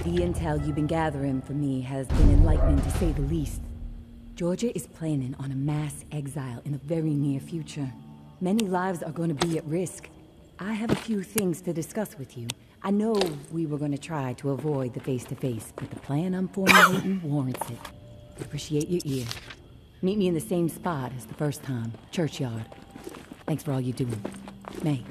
The intel you've been gathering for me has been enlightening to say the least. Georgia is planning on a mass exile in the very near future. Many lives are going to be at risk. I have a few things to discuss with you. I know we were going to try to avoid the face-to-face, but the plan I'm formulating warrants it. Appreciate your ear. Meet me in the same spot as the first time, Churchyard. Thanks for all you do. May.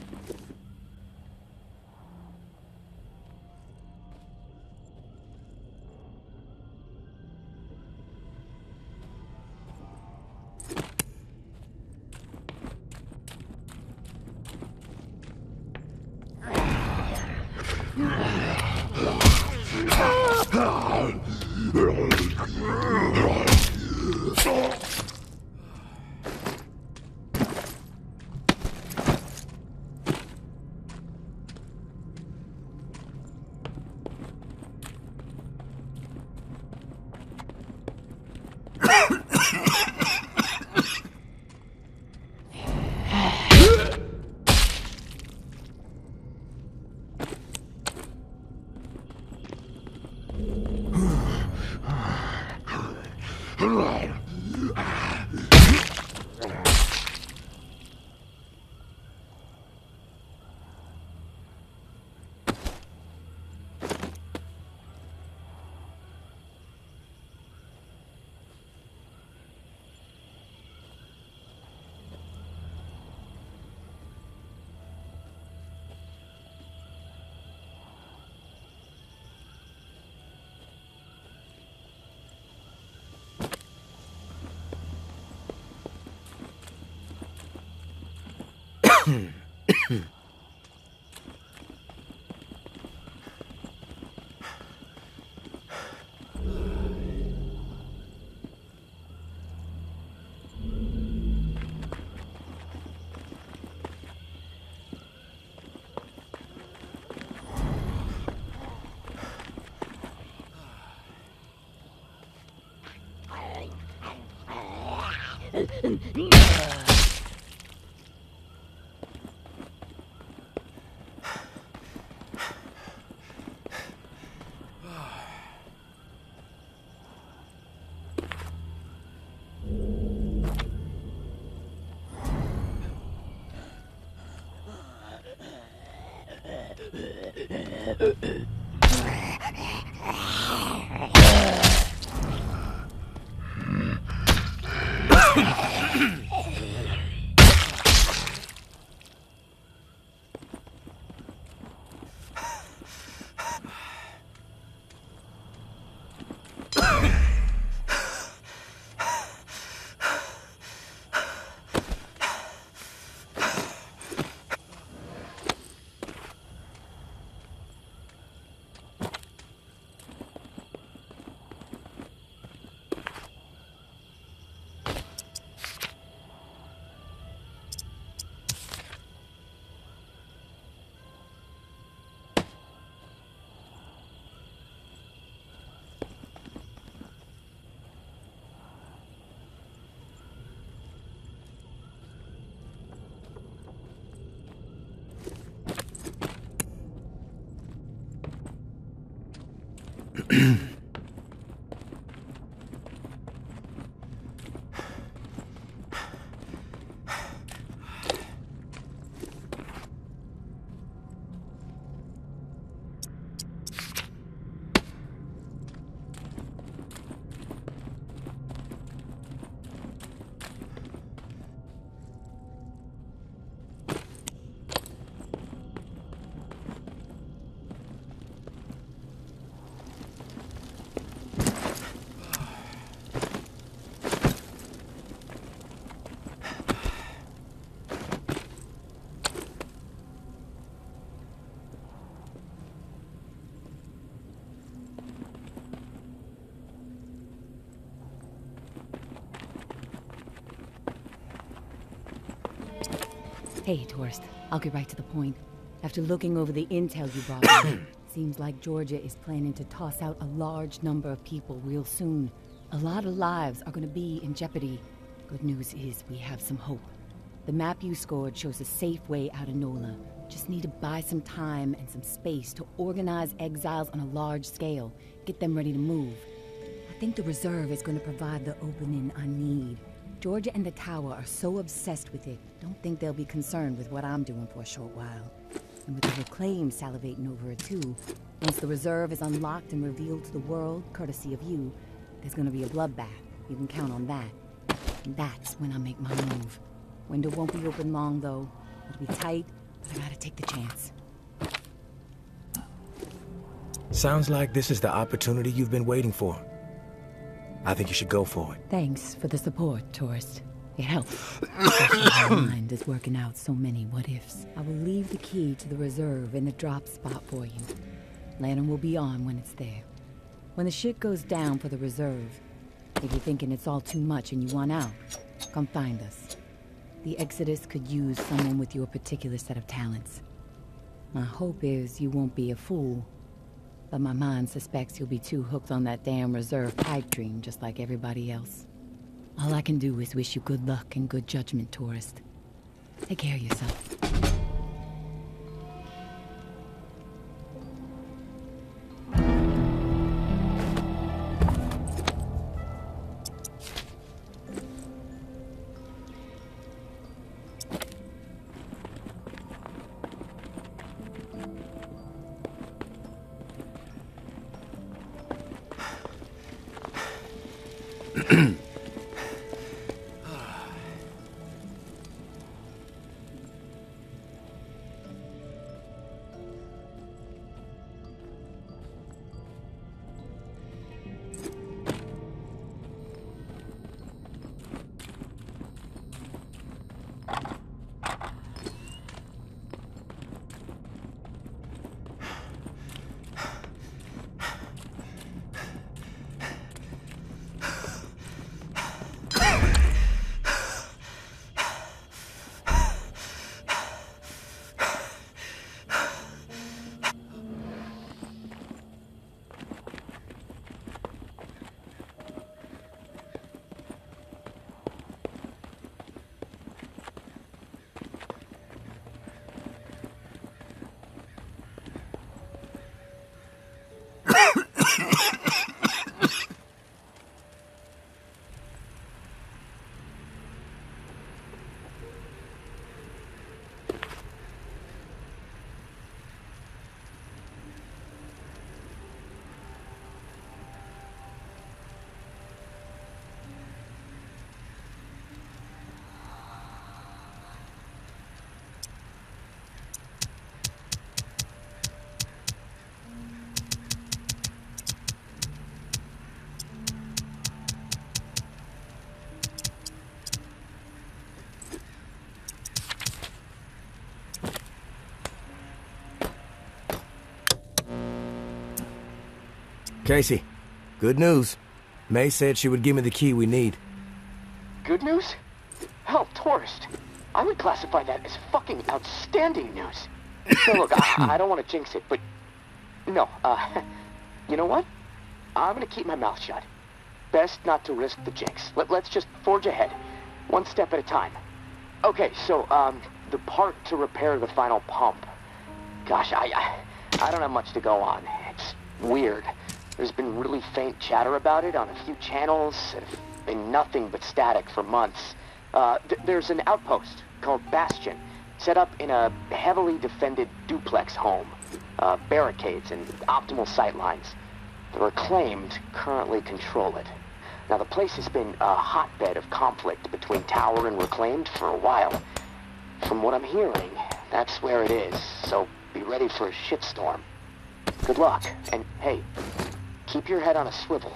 Hey, tourist. I'll get right to the point. After looking over the intel you brought me, seems like Georgia is planning to toss out a large number of people real soon. A lot of lives are going to be in jeopardy. Good news is we have some hope. The map you scored shows a safe way out of NOLA, Just need to buy some time and some space to organize exiles on a large scale, get them ready to move. I think the reserve is going to provide the opening I need. Georgia and the Tower are so obsessed with it, don't think they'll be concerned with what I'm doing for a short while. And with the Reclaim salivating over it too, once the reserve is unlocked and revealed to the world, courtesy of you, there's gonna be a bloodbath. You can count on that. And that's when I make my move. Window won't be open long, though. It'll be tight, but I gotta take the chance. Sounds like this is the opportunity you've been waiting for. I think you should go for it. Thanks for the support, tourist. It helps. My mind is working out so many what-ifs. I will leave the key to the reserve in the drop spot for you. Lantern will be on when it's there. When the shit goes down for the reserve, if you're thinking it's all too much and you want out, come find us. The Exodus could use someone with your particular set of talents. My hope is you won't be a fool, but my mind suspects you'll be too hooked on that damn reserve pipe dream just like everybody else. All I can do is wish you good luck and good judgment, tourist. Take care of yourself. Casey, good news. May said she would give me the key we need. Good news? Hell, tourist. I would classify that as fucking outstanding news. So look, I don't want to jinx it, but... No, you know what? I'm gonna keep my mouth shut. Best not to risk the jinx. Let's just forge ahead. One step at a time. Okay, so, the part to repair the final pump. Gosh, I don't have much to go on. It's weird. There's been really faint chatter about it on a few channels. It's been nothing but static for months. There's an outpost called Bastion, set up in a heavily defended duplex home. Barricades and optimal sight lines. The Reclaimed currently control it. Now, the place has been a hotbed of conflict between Tower and Reclaimed for a while. From what I'm hearing, that's where it is, so be ready for a shitstorm. Good luck, and hey, keep your head on a swivel.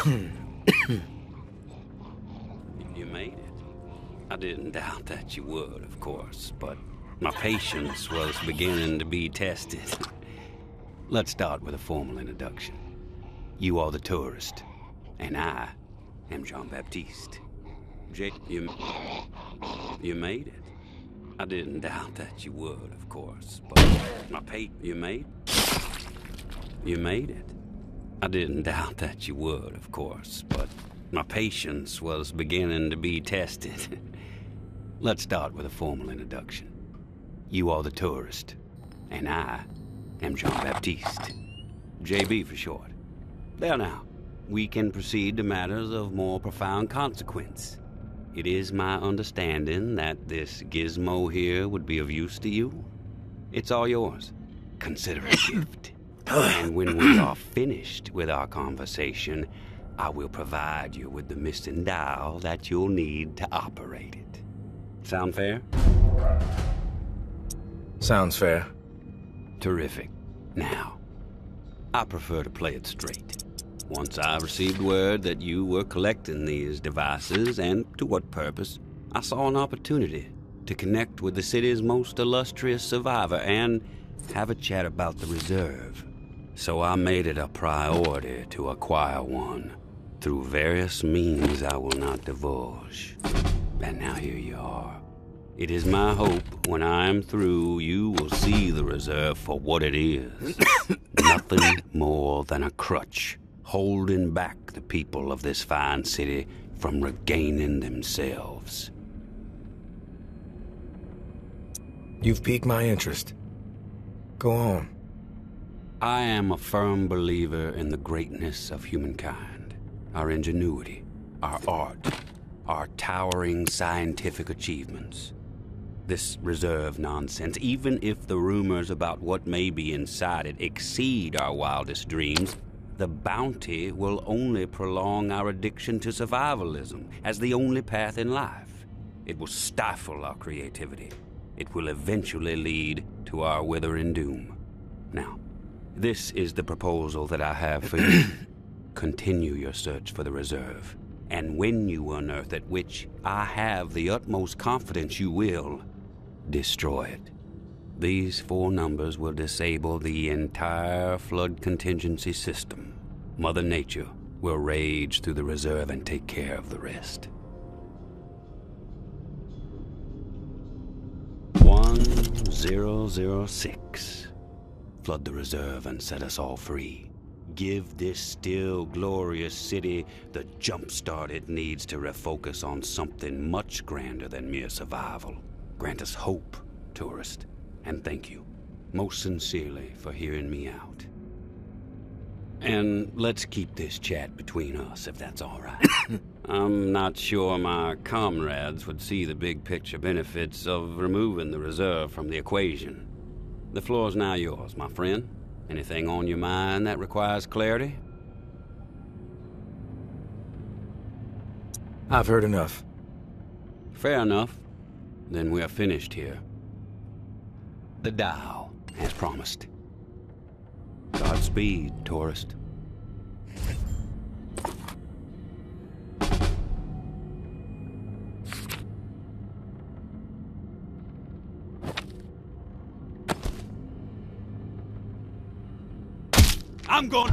You made it. I didn't doubt that you would, of course, but my patience was beginning to be tested. Let's start with a formal introduction. You are the tourist, and I am Jean-Baptiste. You made it. I didn't doubt that you would, of course, but you made it. I didn't doubt that you would, of course, but my patience was beginning to be tested. Let's start with a formal introduction. You are the tourist, and I am Jean-Baptiste. JB for short. There now, we can proceed to matters of more profound consequence. It is my understanding that this gizmo here would be of use to you. It's all yours. Consider it a gift. And when we are finished with our conversation, I will provide you with the missing dial that you'll need to operate it. Sound fair? Sounds fair. Terrific. Now, I prefer to play it straight. Once I received word that you were collecting these devices, and to what purpose, I saw an opportunity to connect with the city's most illustrious survivor and have a chat about the reserve. So I made it a priority to acquire one, through various means I will not divulge. And now here you are. It is my hope when I am through, you will see the reserve for what it is. Nothing more than a crutch, holding back the people of this fine city from regaining themselves. You've piqued my interest. Go on. I am a firm believer in the greatness of humankind, our ingenuity, our art, our towering scientific achievements. This reserve nonsense, even if the rumors about what may be inside it exceed our wildest dreams, the bounty will only prolong our addiction to survivalism as the only path in life. It will stifle our creativity. It will eventually lead to our withering doom. Now, this is the proposal that I have for you. Continue your search for the reserve, and when you unearth it, which I have the utmost confidence you will, destroy it. These 4 numbers will disable the entire flood contingency system. Mother Nature will rage through the reserve and take care of the rest. 1006. Flood the reserve and set us all free. Give this still glorious city the jump start it needs to refocus on something much grander than mere survival. Grant us hope, tourist, and thank you, most sincerely, for hearing me out. And let's keep this chat between us, if that's all right. I'm not sure my comrades would see the big picture benefits of removing the reserve from the equation. The floor's now yours, my friend. Anything on your mind that requires clarity? I've heard enough. Fair enough. Then we are finished here. The dial, as promised. Godspeed, tourist. I'm going...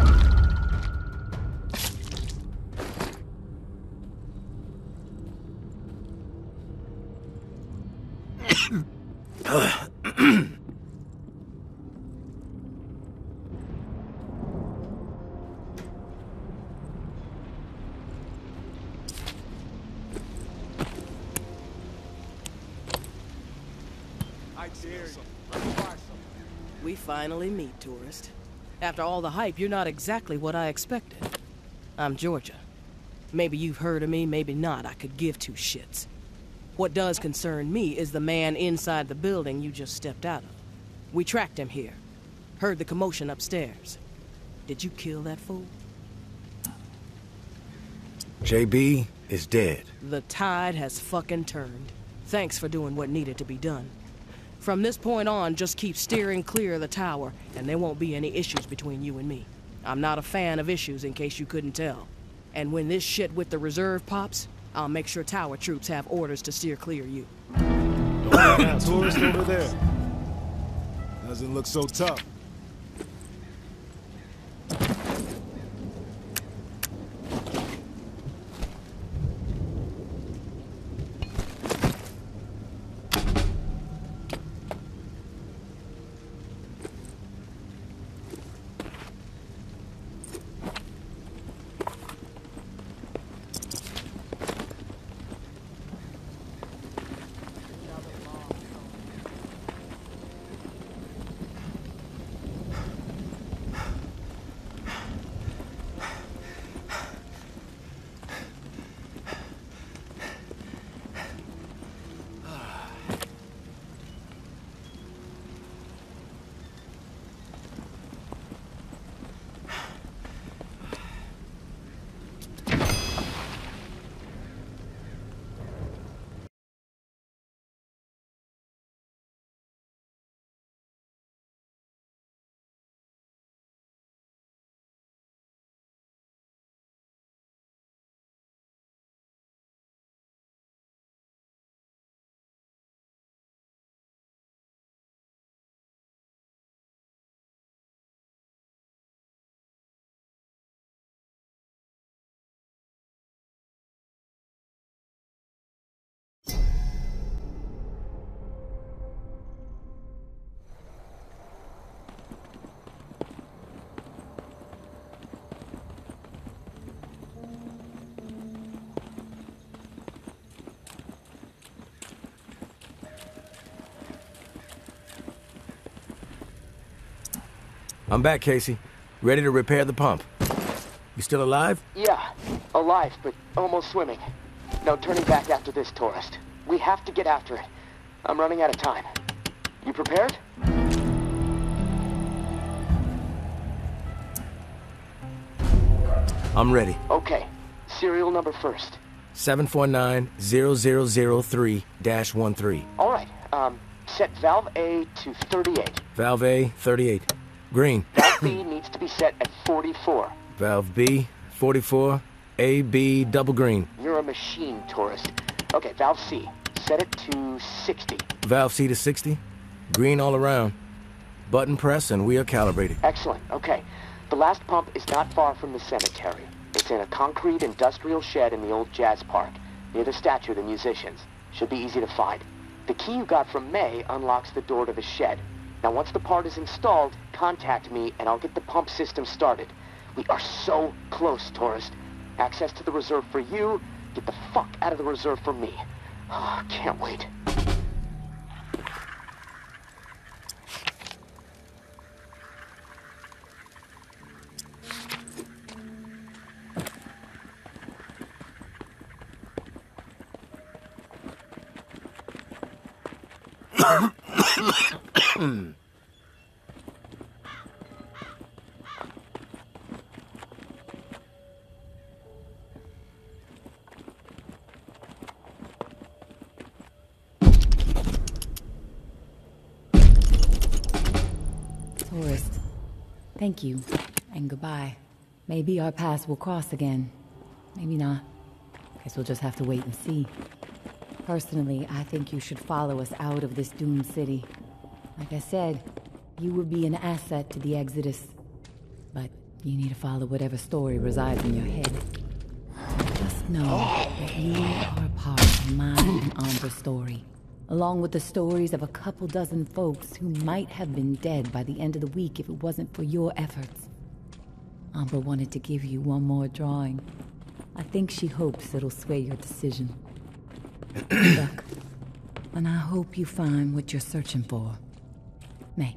We finally meet, tourist. After all the hype, you're not exactly what I expected. I'm Georgia. Maybe you've heard of me, maybe not. I could give 2 shits. What does concern me is the man inside the building you just stepped out of. We tracked him here. Heard the commotion upstairs. Did you kill that fool? JB is dead. The tide has fucking turned. Thanks for doing what needed to be done. From this point on, just keep steering clear of the tower, and there won't be any issues between you and me. I'm not a fan of issues, in case you couldn't tell. And when this shit with the reserve pops, I'll make sure tower troops have orders to steer clear you. That tourist over there doesn't look so tough. I'm back, Casey. Ready to repair the pump. You still alive? Yeah, alive, but almost swimming. No turning back after this, tourist. We have to get after it. I'm running out of time. You prepared? I'm ready. Okay. Serial number first. 749-0003-13. All right. Set valve A to 38. Valve A, 38. Green. Valve B needs to be set at 44. Valve B, 44. A, B, double green. You're a machine, tourist. Okay, valve C. Set it to 60. Valve C to 60. Green all around. Button press and we are calibrated. Excellent. Okay. The last pump is not far from the cemetery. It's in a concrete industrial shed in the old jazz park, near the statue of the musicians. Should be easy to find. The key you got from May unlocks the door to the shed. Now, once the part is installed, contact me and I'll get the pump system started. We are so close, tourist. Access to the reserve for you. Get the fuck out of the reserve for me. Oh, can't wait. Tourist, thank you, and goodbye. Maybe our paths will cross again. Maybe not. Guess we'll just have to wait and see. Personally, I think you should follow us out of this doomed city. Like I said, you would be an asset to the Exodus. But you need to follow whatever story resides in your head. Just know that you are a part of mine and Amber's story, along with the stories of a couple dozen folks who might have been dead by the end of the week if it wasn't for your efforts. Amber wanted to give you one more drawing. I think she hopes it'll sway your decision. Good luck. And I hope you find what you're searching for. May.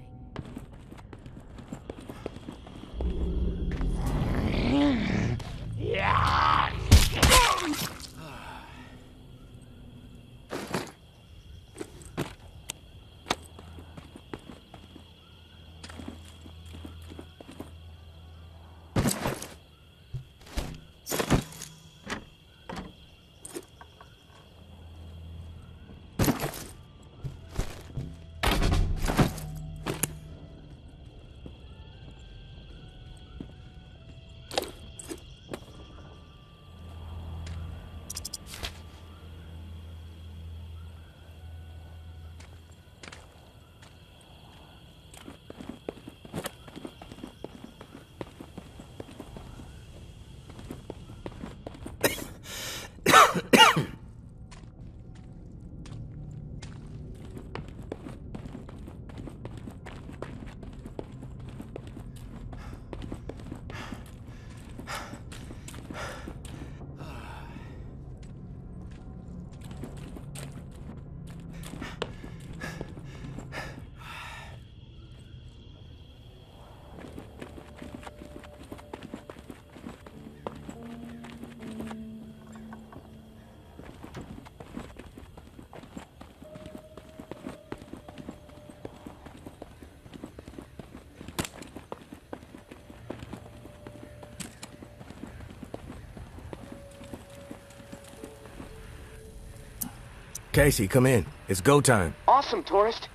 Casey, come in. It's go time. Awesome, tourist.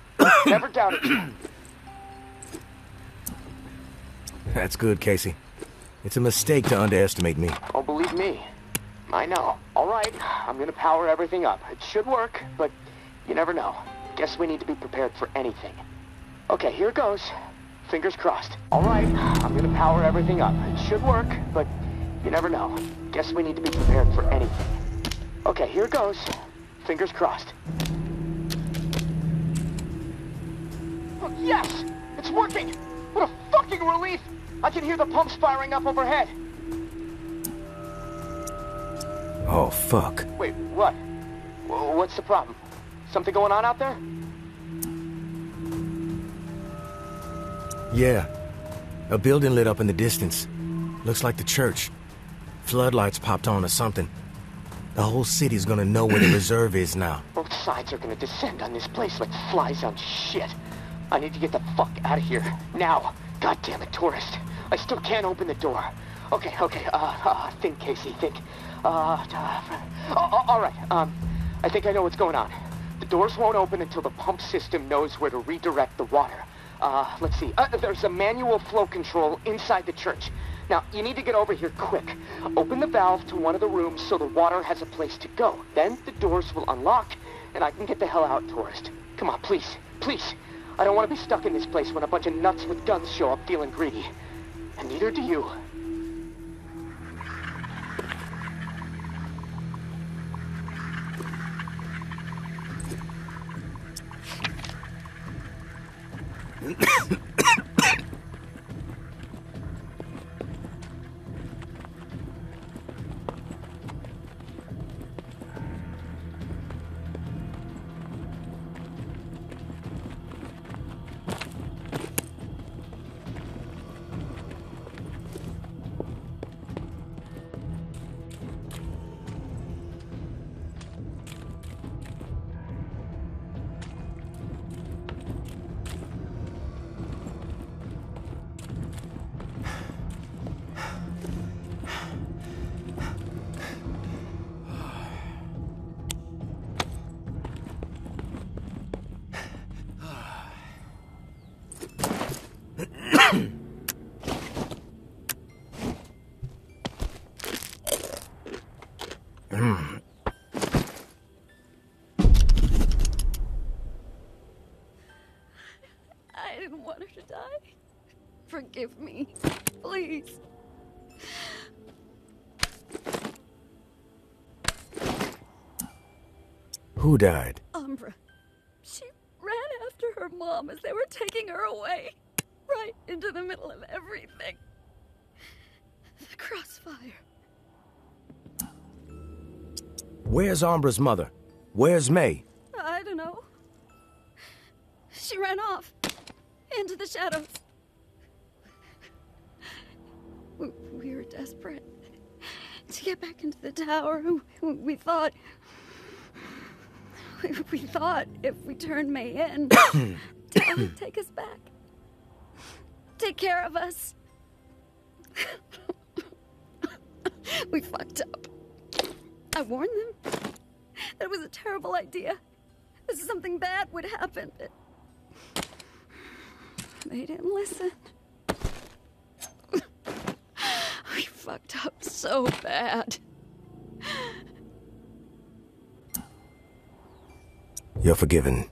Never doubted you. That's good, Casey. It's a mistake to underestimate me. Oh, believe me. I know. All right, I'm gonna power everything up. It should work, but you never know. Guess we need to be prepared for anything. Okay, here goes. Fingers crossed. All right, I'm gonna power everything up. It should work, but you never know. Guess we need to be prepared for anything. Okay, here goes. Fingers crossed. Oh, yes! It's working! What a fucking relief! I can hear the pumps firing up overhead. Oh, fuck. Wait, what? What's the problem? Something going on out there? Yeah. A building lit up in the distance. Looks like the church. Floodlights popped on or something. The whole city's gonna know where the reserve is now. Both sides are gonna descend on this place like flies on shit. I need to get the fuck out of here. Now. God damn it, tourist. I still can't open the door. Okay, think, Casey, think. All right, I think I know what's going on. The doors won't open until the pump system knows where to redirect the water. Let's see. There's a manual flow control inside the church. Now, you need to get over here quick. Open the valve to one of the rooms so the water has a place to go. Then the doors will unlock, and I can get the hell out, tourist. Come on, please, please. I don't want to be stuck in this place when a bunch of nuts with guns show up feeling greedy. And neither do you. I didn't want her to die. Forgive me, please. Who died? Umbra. She ran after her mom as they were taking her away. Right into the middle of everything. The crossfire. Where's Umbra's mother? Where's May? I don't know. She ran off. Into the shadows. We were desperate to get back into the tower. We thought if we turned May in, Dad would take us back. Take care of us. We fucked up. I warned them. That it was a terrible idea. Something bad would happen. They didn't listen. We fucked up so bad. You're forgiven.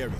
area.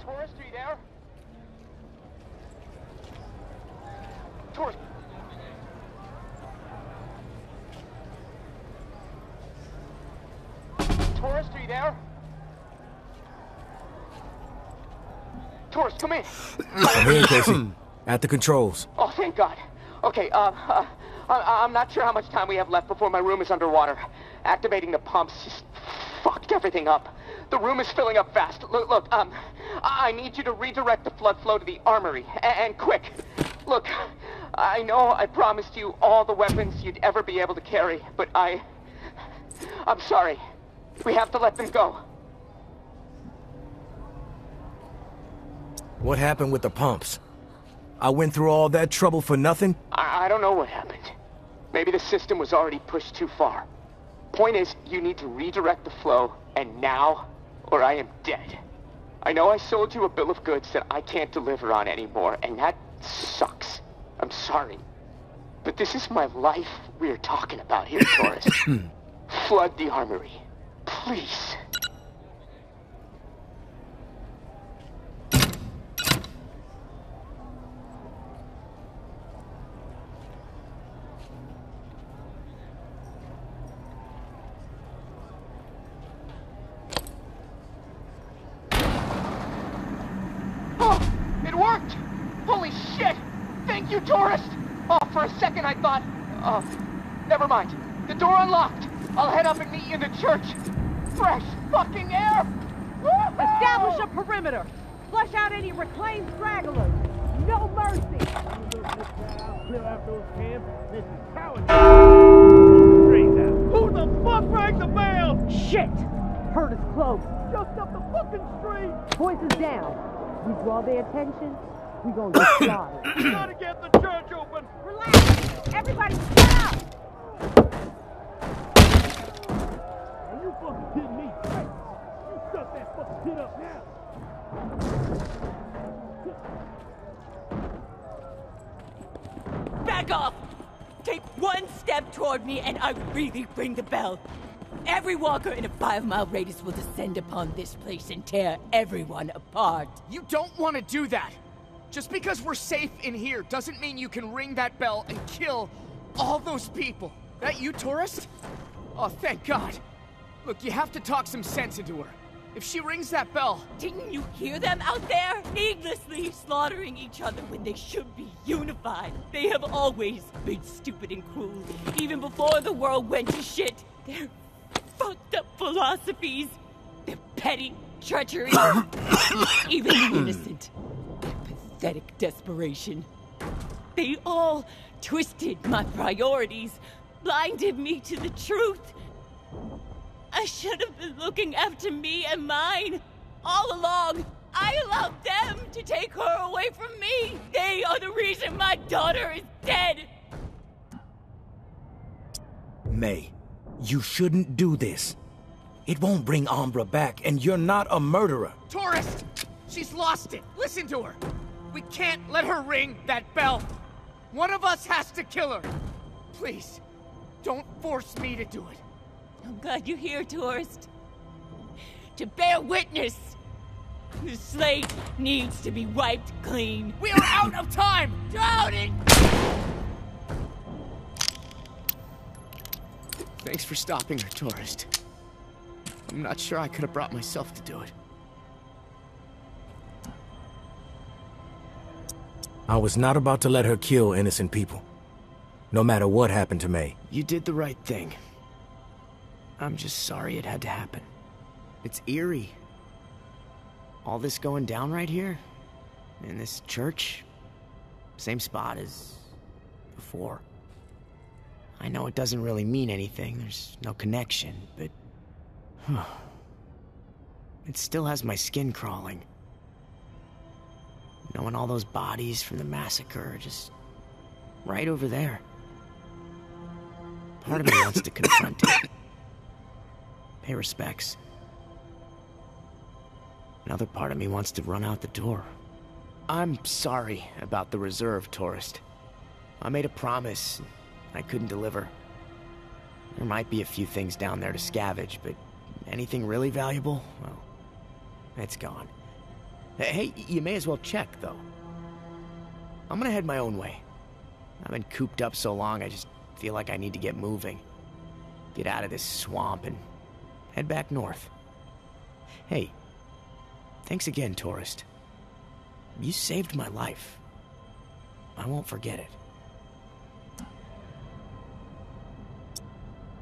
Tourist, are you there? Tourist. Tourist, are you there? Tourist, come in. I'm here, Casey. At the controls. Oh, thank God. Okay, I'm not sure how much time we have left before my room is underwater. Activating the pumps just fucked everything up. The room is filling up fast. Look, I need you to redirect the flood flow to the armory, and quick. Look, I know I promised you all the weapons you'd ever be able to carry, but I'm sorry. We have to let them go. What happened with the pumps? I went through all that trouble for nothing? I don't know what happened. Maybe the system was already pushed too far. Point is, you need to redirect the flow, and now, or I am dead. I know I sold you a bill of goods that I can't deliver on anymore, and that sucks. I'm sorry. But this is my life we're talking about here, Taurus. Flood the armory. Please. Holy shit! Thank you, tourist! Oh, for a second I thought... Oh, never mind. The door unlocked. I'll head up and meet you in the church. Fresh fucking air! Establish a perimeter. Flush out any reclaimed stragglers. No mercy. Who the fuck rang the bell? Shit! Heard us close. Just up the fucking street! Voices down. We draw their attention, we gonna get slaughtered. We gotta get the church open! Relax! Everybody shut up! Are you fucking kidding me? Hey, you shut that fucking shit up now! Back off! Take one step toward me and I really ring the bell. Every walker in a 5-mile radius will descend upon this place and tear everyone apart. You don't want to do that. Just because we're safe in here doesn't mean you can ring that bell and kill all those people. That you, tourist? Oh, thank God. Look, you have to talk some sense into her. If she rings that bell... Didn't you hear them out there? Needlessly slaughtering each other when they should be unified. They have always been stupid and cruel, even before the world went to shit. Their fucked up philosophies, their petty treachery, even the innocent, their pathetic desperation. They all twisted my priorities, blinded me to the truth. I should have been looking after me and mine all along. I allowed them to take her away from me. They are the reason my daughter is dead. May, you shouldn't do this. It won't bring Umbra back, and you're not a murderer. Tourist! She's lost it. Listen to her. We can't let her ring that bell. One of us has to kill her. Please, don't force me to do it. I'm glad you're here, tourist. To bear witness. The slate needs to be wiped clean. We are out of time! Drowning! Thanks for stopping her, tourist. I'm not sure I could have brought myself to do it. I was not about to let her kill innocent people. No matter what happened to May. You did the right thing. I'm just sorry it had to happen. It's eerie. All this going down right here, in this church, same spot as before. I know it doesn't really mean anything, there's no connection, but... it still has my skin crawling. Knowing all those bodies from the massacre are just right over there. Part of me wants to confront it. Pay respects. Another part of me wants to run out the door. I'm sorry about the reserve, tourist. I made a promise, I couldn't deliver. There might be a few things down there to scavenge, but anything really valuable? Well, it's gone. Hey, you may as well check, though. I'm gonna head my own way. I've been cooped up so long, I just feel like I need to get moving. Get out of this swamp and head back north. Hey, thanks again, tourist. You saved my life. I won't forget it.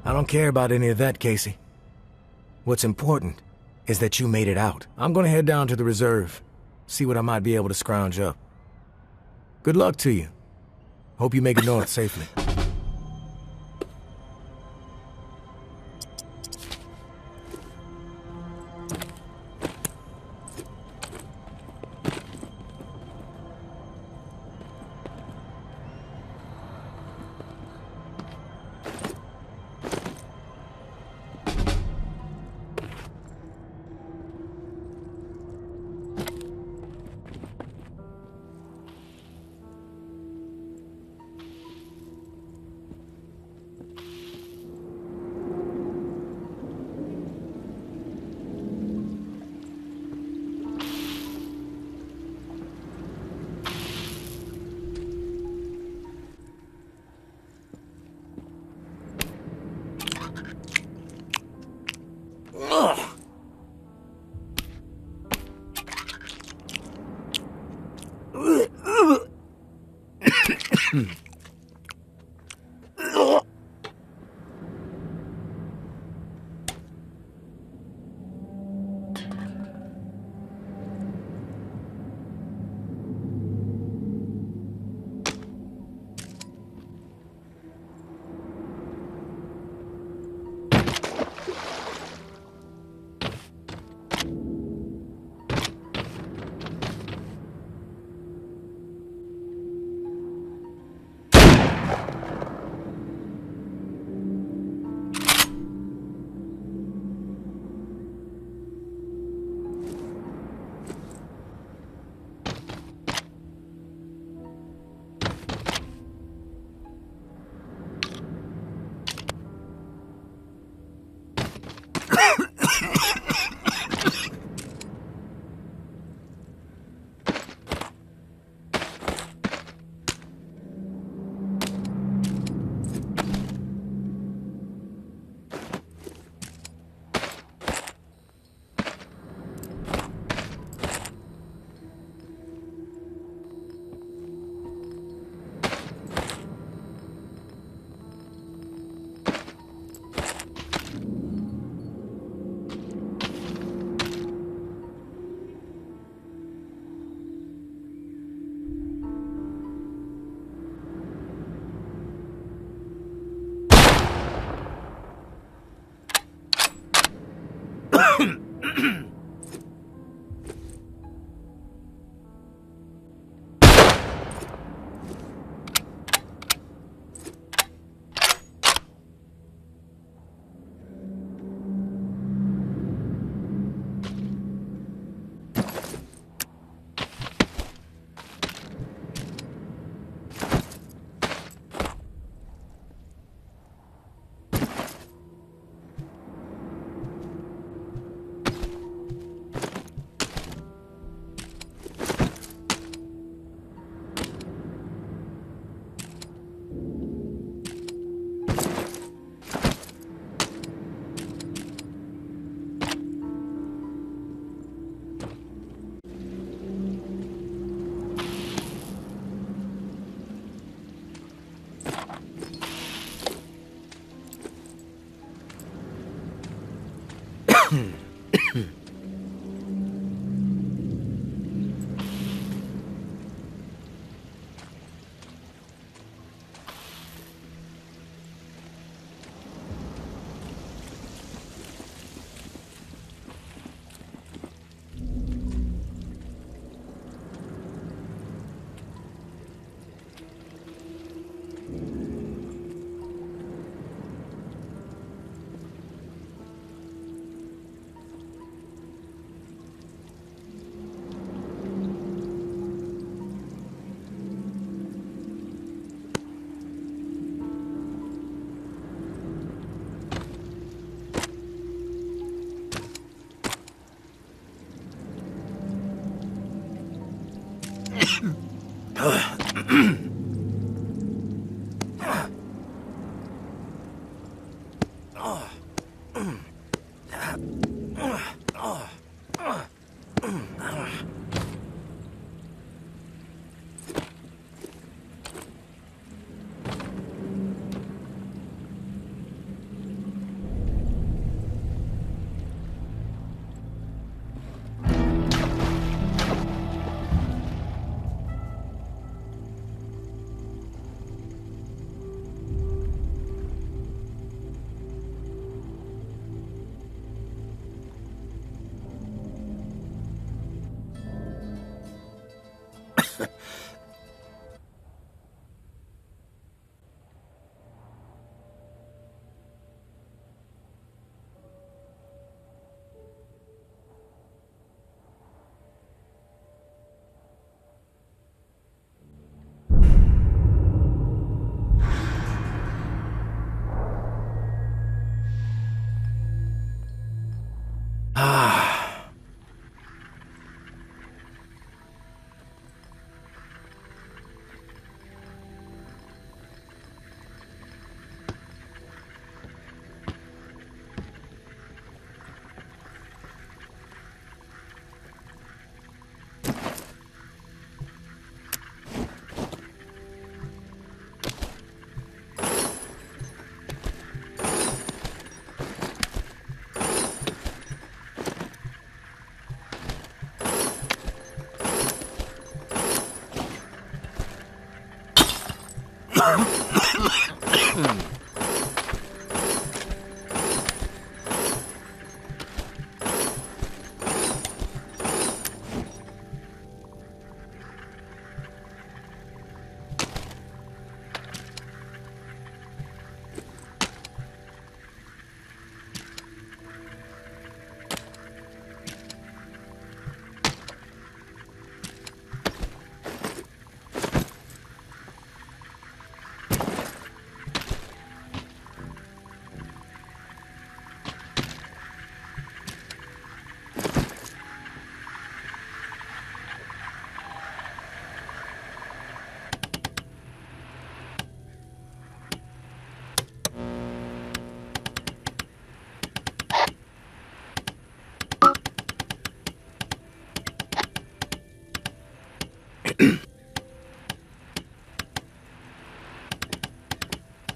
I don't care about any of that, Casey. What's important is that you made it out. I'm gonna head down to the reserve, see what I might be able to scrounge up. Good luck to you. Hope you make it north safely.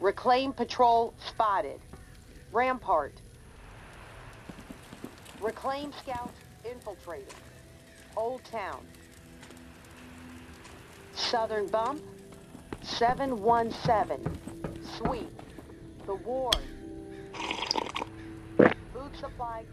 Reclaim patrol spotted. Rampart. Reclaim scouts infiltrated. Old Town. Southern Bump. 717. Sweep. The Ward. Food supply.